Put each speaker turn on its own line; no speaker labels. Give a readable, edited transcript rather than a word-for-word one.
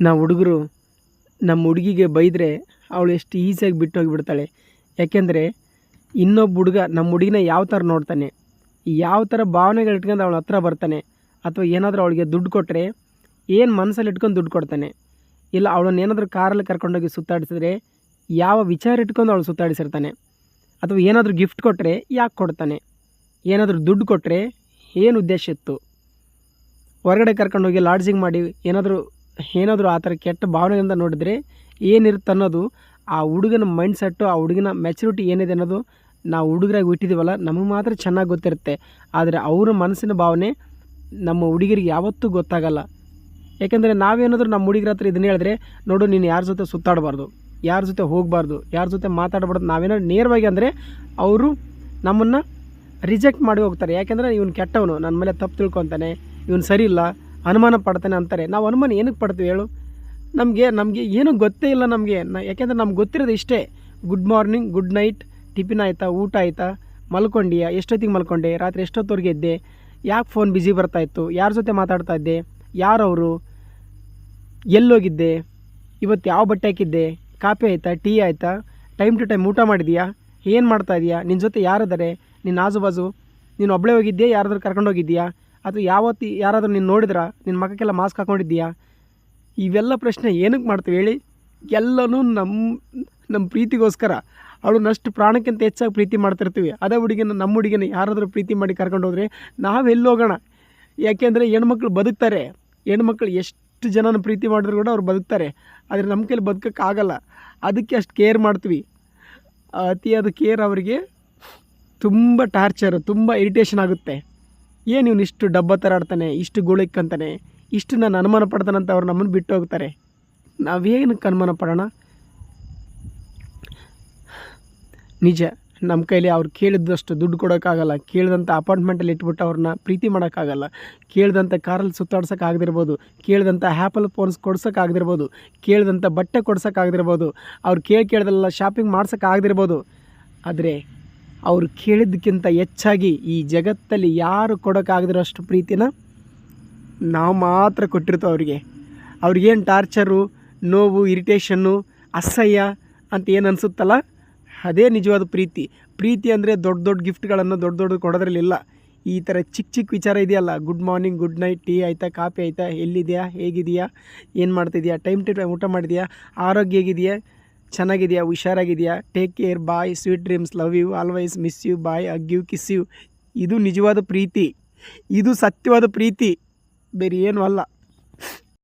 ನಾವು ಹುಡುಗರು ನಮ್ಮ ಹುಡುಗಿಗೆ ಬೈದರೆ ಅವಳು ಎಷ್ಟು ಈಸಿಯಾಗಿ ಬಿಟ್ಟು ಹೋಗಿಬಿಡ್ತಾಳೆ. ಯಾಕೆಂದರೆ ಇನ್ನೊಬ್ಬ ಹುಡುಗ ನಮ್ಮ ಹುಡುಗಿನ ಯಾವ ಥರ ನೋಡ್ತಾನೆ, ಯಾವ ಥರ ಭಾವನೆಗಳು ಇಟ್ಕೊಂಡು ಅವಳ ಹತ್ರ ಬರ್ತಾನೆ, ಅಥವಾ ಏನಾದರೂ ಅವಳಿಗೆ ದುಡ್ಡು ಕೊಟ್ಟರೆ ಏನು ಮನಸ್ಸಲ್ಲಿ ಇಟ್ಕೊಂಡು ದುಡ್ಡು ಕೊಡ್ತಾನೆ, ಇಲ್ಲ ಅವಳನ್ನು ಏನಾದರೂ ಕಾರಲ್ಲಿ ಕರ್ಕೊಂಡೋಗಿ ಸುತ್ತಾಡಿಸಿದ್ರೆ ಯಾವ ವಿಚಾರ ಇಟ್ಕೊಂಡು ಅವಳು ಸುತ್ತಾಡಿಸಿರ್ತಾನೆ, ಅಥವಾ ಏನಾದರೂ ಗಿಫ್ಟ್ ಕೊಟ್ಟರೆ ಯಾಕೆ ಕೊಡ್ತಾನೆ, ಏನಾದರೂ ದುಡ್ಡು ಕೊಟ್ಟರೆ ಏನು ಉದ್ದೇಶ ಇತ್ತು, ಹೊರಗಡೆ ಕರ್ಕೊಂಡೋಗಿ ಲಾಡ್ಜಿಂಗ್ ಮಾಡಿ ಏನಾದರೂ ಆ ಥರ ಕೆಟ್ಟ ಭಾವನೆಗಳಿಂದ ನೋಡಿದರೆ ಏನಿರುತ್ತೆ ಅನ್ನೋದು ಆ ಹುಡುಗನ ಮೈಂಡ್ಸೆಟ್ಟು, ಆ ಹುಡುಗನ ಮೆಚುರಿಟಿ ಏನಿದೆ ಅನ್ನೋದು ನಾವು ಹುಡುಗರಾಗಿ ಹುಟ್ಟಿದ್ದೀವಲ್ಲ ನಮಗೆ ಮಾತ್ರ ಚೆನ್ನಾಗಿ ಗೊತ್ತಿರುತ್ತೆ. ಆದರೆ ಅವರ ಮನಸ್ಸಿನ ಭಾವನೆ ನಮ್ಮ ಹುಡುಗರಿಗೆ ಯಾವತ್ತೂ ಗೊತ್ತಾಗಲ್ಲ. ಯಾಕೆಂದರೆ ನಾವೇನಾದರೂ ನಮ್ಮ ಹುಡುಗರ ಹತ್ರ ಇದನ್ನ ಹೇಳಿದ್ರೆ, ನೋಡು ನೀನು ಯಾರ ಜೊತೆ ಸುತ್ತಾಡಬಾರ್ದು, ಯಾರ ಜೊತೆ ಹೋಗಬಾರ್ದು, ಯಾರ ಜೊತೆ ಮಾತಾಡಬಾರ್ದು, ನಾವೇನಾದ್ರು ನೇರವಾಗಿ ಅಂದರೆ ಅವರು ನಮ್ಮನ್ನು ರಿಜೆಕ್ಟ್ ಮಾಡಿ ಹೋಗ್ತಾರೆ. ಯಾಕೆಂದರೆ ಇವನು ಕೆಟ್ಟವನು, ನನ್ನ ಮೇಲೆ ತಪ್ಪು ತಿಳ್ಕೊತಾನೆ, ಇವನು ಸರಿ ಇಲ್ಲ, ಅನುಮಾನ ಪಡ್ತಾನೆ ಅಂತಾರೆ. ನಾವು ಅನುಮಾನ ಏನಕ್ಕೆ ಪಡ್ತೀವಿ ಹೇಳು? ನಮಗೆ ಏನೂ ಗೊತ್ತೇ ಇಲ್ಲ ನಮಗೆ. ಯಾಕೆಂದರೆ ನಮ್ಗೆ ಗೊತ್ತಿರೋದು ಇಷ್ಟೇ, good morning, good night, tiffin ಆಯಿತಾ, ಊಟ ಆಯಿತಾ, ಮಲ್ಕೊಂಡಿಯಾ, ಎಷ್ಟೊತ್ತಿಗೆ ಮಲ್ಕೊಂಡೆ, ರಾತ್ರಿ ಎಷ್ಟೊತ್ತವರೆಗೆ ಇದ್ದೆ, ಯಾಕೆ ಫೋನ್ ಬ್ಯುಸಿ ಬರ್ತಾಯಿತ್ತು, ಯಾರ ಜೊತೆ ಮಾತಾಡ್ತಾ ಇದ್ದೆ, ಯಾರವರು, ಎಲ್ಲೋಗಿದ್ದೆ, ಇವತ್ತು ಯಾವ ಬಟ್ಟೆ ಹಾಕಿದ್ದೆ, ಕಾಫಿ ಆಯಿತಾ, ಟೀ ಆಯಿತಾ, ಟೈಮ್ ಟು ಟೈಮ್ ಊಟ ಮಾಡಿದೆಯಾ, ಏನು ಮಾಡ್ತಾಯಿದೆಯಾ, ನಿನ್ನ ಜೊತೆ ಯಾರಿದ್ದಾರೆ, ನಿನ್ನ ಆಜುಬಾಜು, ನೀನು ಒಬ್ಬಳೇ ಹೋಗಿದ್ಯಾ, ಯಾರಾದ್ರೂ ಕರ್ಕೊಂಡು ಹೋಗಿದ್ದೀಯಾ, ಅಥವಾ ಯಾರಾದರೂ ನೀನು ನೋಡಿದ್ರಾ, ನಿನ್ನ ಮಗಕ್ಕೆಲ್ಲ ಮಾಸ್ಕ್ ಹಾಕ್ಕೊಂಡಿದ್ದೀಯಾ? ಇವೆಲ್ಲ ಪ್ರಶ್ನೆ ಏನಕ್ಕೆ ಮಾಡ್ತೀವಿ ಹೇಳಿ? ಎಲ್ಲನೂ ನಮ್ಮ ಪ್ರೀತಿಗೋಸ್ಕರ. ಅವಳನ್ನಷ್ಟು ಪ್ರಾಣಕ್ಕಿಂತ ಹೆಚ್ಚಾಗಿ ಪ್ರೀತಿ ಮಾಡ್ತಿರ್ತೀವಿ. ಅದೇ ನಮ್ಮ ಹುಡುಗಿನ ಯಾರಾದರೂ ಪ್ರೀತಿ ಮಾಡಿ ಕರ್ಕೊಂಡು ಹೋದರೆ ನಾವೆಲ್ಲಿ ಹೋಗೋಣ? ಯಾಕೆಂದರೆ ಹೆಣ್ಮಕ್ಳು ಬದುಕ್ತಾರೆ. ಹೆಣ್ಮಕ್ಳು ಎಷ್ಟು ಜನನ ಪ್ರೀತಿ ಮಾಡಿದ್ರು ಕೂಡ ಅವ್ರು ಬದುಕ್ತಾರೆ. ಆದರೆ ನಮ್ಮ ಕೈಲಿ ಬದುಕೋಕ್ಕಾಗಲ್ಲ. ಅದಕ್ಕೆ ಅಷ್ಟು ಕೇರ್ ಮಾಡ್ತೀವಿ. ಅತಿಯಾದ ಕೇರ್ ಅವರಿಗೆ ತುಂಬ ಟಾರ್ಚರು, ತುಂಬ ಇರಿಟೇಷನ್ ಆಗುತ್ತೆ. ಏನು ಇವನು ಇಷ್ಟು ಡಬ್ಬ ಥರ ಆಡ್ತಾನೆ, ಇಷ್ಟು ಗೋಳಿಕ್ಕಂತಾನೆ, ಇಷ್ಟು ನಾನು ಅನುಮಾನ ಪಡ್ತಾನಂತ ಅವ್ರು ನಮ್ಮನ್ನು ಬಿಟ್ಟು ಹೋಗ್ತಾರೆ. ನಾವೇನಕ್ಕೆ ಅನುಮಾನ ಪಡೋಣ? ನಿಜ, ನಮ್ಮ ಕೈಲಿ ಅವ್ರು ಕೇಳಿದಷ್ಟು ದುಡ್ಡು ಕೊಡೋಕ್ಕಾಗಲ್ಲ, ಕೇಳಿದಂಥ ಅಪಾರ್ಟ್ಮೆಂಟಲ್ಲಿ ಇಟ್ಬಿಟ್ಟು ಅವ್ರನ್ನ ಪ್ರೀತಿ ಮಾಡೋಕ್ಕಾಗಲ್ಲ, ಕೇಳಿದಂಥ ಕಾರಲ್ಲಿ ಸುತ್ತಾಡ್ಸೋಕ್ಕಾಗದಿರ್ಬೋದು, ಕೇಳಿದಂಥ ಆ್ಯಪಲ್ ಫೋನ್ಸ್ ಕೊಡ್ಸೋಕ್ಕಾಗದಿರ್ಬೋದು, ಕೇಳಿದಂಥ ಬಟ್ಟೆ ಕೊಡ್ಸೋಕ್ಕಾಗದಿರ್ಬೋದು, ಅವ್ರು ಕೇಳ್ದೆಲ್ಲ ಶಾಪಿಂಗ್ ಮಾಡ್ಸೋಕ್ಕಾಗದಿರ್ಬೋದು. ಆದರೆ ಅವ್ರು ಕೇಳಿದ್ದಕ್ಕಿಂತ ಹೆಚ್ಚಾಗಿ ಈ ಜಗತ್ತಲ್ಲಿ ಯಾರು ಕೊಡೋಕ್ಕಾಗದಿರೋ ಅಷ್ಟು ಪ್ರೀತಿನ ನಾವು ಮಾತ್ರ ಕೊಟ್ಟಿರ್ತೀವಿ ಅವರಿಗೆ. ಅವ್ರಿಗೇನು ಟಾರ್ಚರು, ನೋವು, ಇರಿಟೇಷನ್ನು, ಅಸಹ್ಯ ಅಂತ ಏನು ಅನಿಸುತ್ತಲ್ಲ, ಅದೇ ನಿಜವಾದ ಪ್ರೀತಿ. ಪ್ರೀತಿ ಅಂದರೆ ದೊಡ್ಡ ದೊಡ್ಡ ಗಿಫ್ಟ್ಗಳನ್ನು ದೊಡ್ಡ ಕೊಡೋದ್ರಲ್ಲಿಲ್ಲ. ಈ ಥರ ಚಿಕ್ಕ ವಿಚಾರ ಇದೆಯಲ್ಲ, good morning, good night, tea ಆಯಿತಾ, ಕಾಫಿ ಆಯಿತಾ, ಎಲ್ಲಿದೆಯಾ, ಹೇಗಿದೆಯಾ, ಏನು ಮಾಡ್ತಿದ್ಯಾ, ಟೈಮ್ ಟು ಟೈಮ್ ಊಟ ಮಾಡಿದೆಯಾ, ಆರೋಗ್ಯ ಹೇಗಿದೆಯಾ, ಚೆನ್ನಾಗಿದೆಯಾ, ಹುಷಾರಾಗಿದೆಯಾ, take care, bye, sweet dreams, love you, always, miss you, bye, hug you, kiss you. ಇದು ನಿಜವಾದ ಪ್ರೀತಿ, ಇದು ಸತ್ಯವಾದ ಪ್ರೀತಿ, ಬೇರೆ ಏನೂ ಅಲ್ಲ.